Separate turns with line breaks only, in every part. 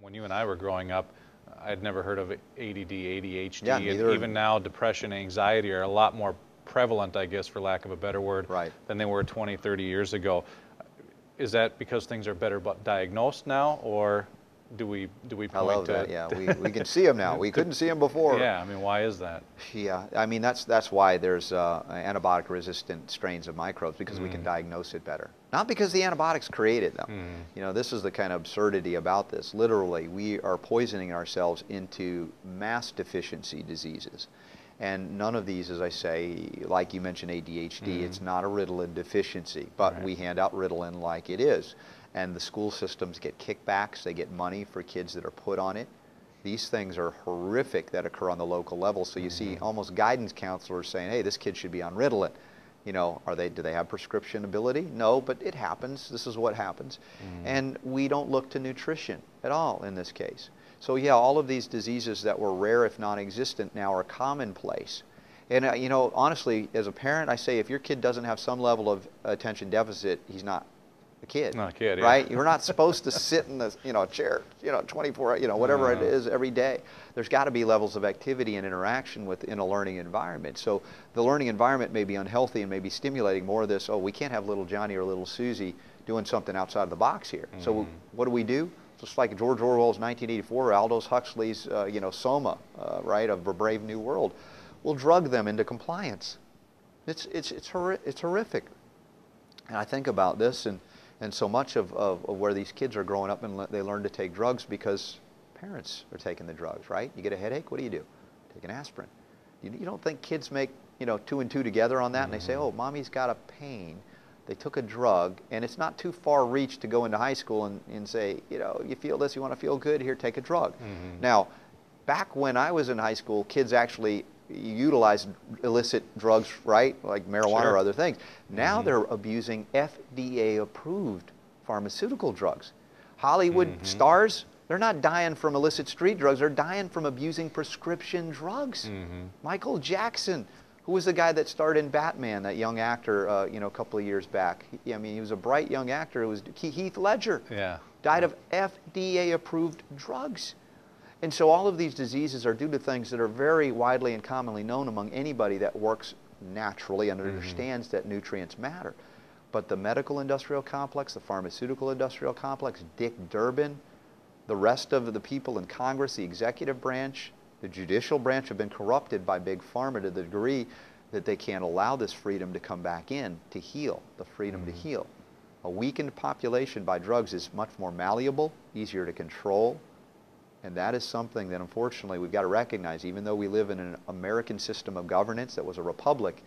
When you and I were growing up, I'd never heard of ADD, ADHD,
Yeah,
and even now depression, anxiety are a lot more prevalent, I guess, for lack of a better word,
Right.
than they were 20, 30 years ago. Is that because things are better diagnosed now, or do we point
I love
to
that. Yeah, we can see them now. We couldn't see them before.
Yeah, I mean, why is that?
Yeah, I mean that's why there's antibiotic-resistant strains of microbes, because we can diagnose it better. Not because the antibiotics created them. You know, this is the kind of absurdity about this. Literally, we are poisoning ourselves into mass deficiency diseases. And none of these, as I say, like you mentioned ADHD, it's not a Ritalin deficiency, but we hand out Ritalin like it is. And the school systems get kickbacks, they get money for kids that are put on it. These things are horrific that occur on the local level. So you see almost guidance counselors saying, hey, this kid should be on Ritalin. You know, do they have prescription ability? No, but it happens. This is what happens. And we don't look to nutrition at all in this case. So yeah, all of these diseases that were rare, if non-existent, now are commonplace. And you know, honestly, as a parent, I say if your kid doesn't have some level of attention deficit, he's not a kid.
Not a kid, yeah.
Right? You're not supposed to sit in the chair, 24, whatever it is every day. There's got to be levels of activity and interaction within a learning environment. So the learning environment may be unhealthy and may be stimulating more of this. Oh, we can't have little Johnny or little Susie doing something outside of the box here. So what do? Just like George Orwell's 1984, Aldous Huxley's, Soma, right, of A Brave New World. We'll drug them into compliance. It's horrific. And I think about this, and so much of where these kids are growing up, and they learn to take drugs because parents are taking the drugs, right? You get a headache, what do? Take an aspirin. You don't think kids make, 2 and 2 together on that, and they say, oh, mommy's got a pain. They took a drug, and it's not too far reach to go into high school and say, you feel this, you want to feel good, here, take a drug. Now, back when I was in high school, kids actually utilized illicit drugs, right, like marijuana or other things. Now they're abusing FDA-approved pharmaceutical drugs. Hollywood stars, they're not dying from illicit street drugs, they're dying from abusing prescription drugs. Michael Jackson, who was the guy that starred in Batman, that young actor, a couple of years back. I mean, he was a bright young actor. It was Heath Ledger. Yeah. Died of FDA-approved drugs. And so all of these diseases are due to things that are very widely and commonly known among anybody that works naturally and understands that nutrients matter. But the medical industrial complex, the pharmaceutical industrial complex, Dick Durbin, the rest of the people in Congress, the executive branch, the judicial branch have been corrupted by Big Pharma to the degree that they can't allow this freedom to come back in to heal, the freedom to heal. A weakened population by drugs is much more malleable, easier to control, and that is something that unfortunately we've got to recognize. Even though we live in an American system of governance that was a republic,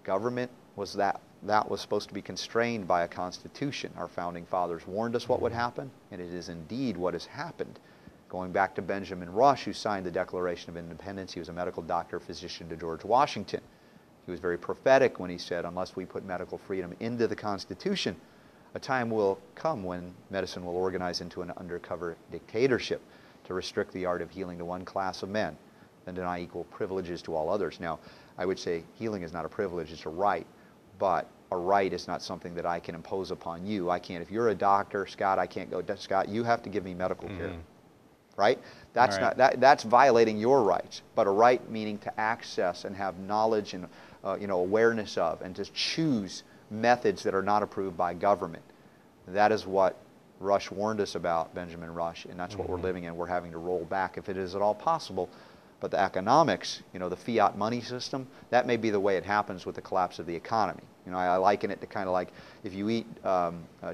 government was that was supposed to be constrained by a constitution. Our founding fathers warned us what would happen, and it is indeed what has happened. Going back to Benjamin Rush, who signed the Declaration of Independence, he was a medical doctor, physician to George Washington. He was very prophetic when he said, unless we put medical freedom into the Constitution, a time will come when medicine will organize into an undercover dictatorship to restrict the art of healing to one class of men and deny equal privileges to all others. Now, I would say healing is not a privilege, it's a right, but a right is not something that I can impose upon you. I can't, if you're a doctor, Scott, I can't go, Scott, you have to give me medical care. Right? That's that's violating your rights, but a right meaning to access and have knowledge and awareness of, and to choose methods that are not approved by government. That is what Rush warned us about, Benjamin Rush, and that's what we're living in. We're having to roll back if it is at all possible. But the economics, the fiat money system, that may be the way it happens with the collapse of the economy. I liken it to kind of like if you eat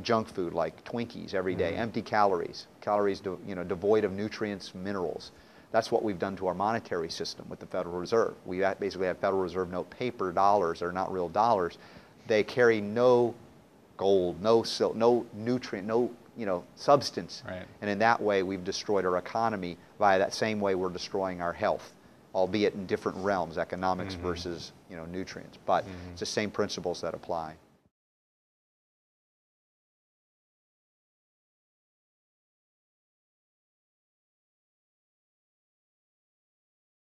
junk food like Twinkies every day, empty calories, devoid of nutrients, minerals. That's what we've done to our monetary system with the Federal Reserve. We basically have Federal Reserve note paper dollars. They're not real dollars. They carry no gold, no silk, no nutrient, no substance. Right. And in that way, we've destroyed our economy via that same way we're destroying our health, albeit in different realms, economics versus nutrients. But it's the same principles that apply.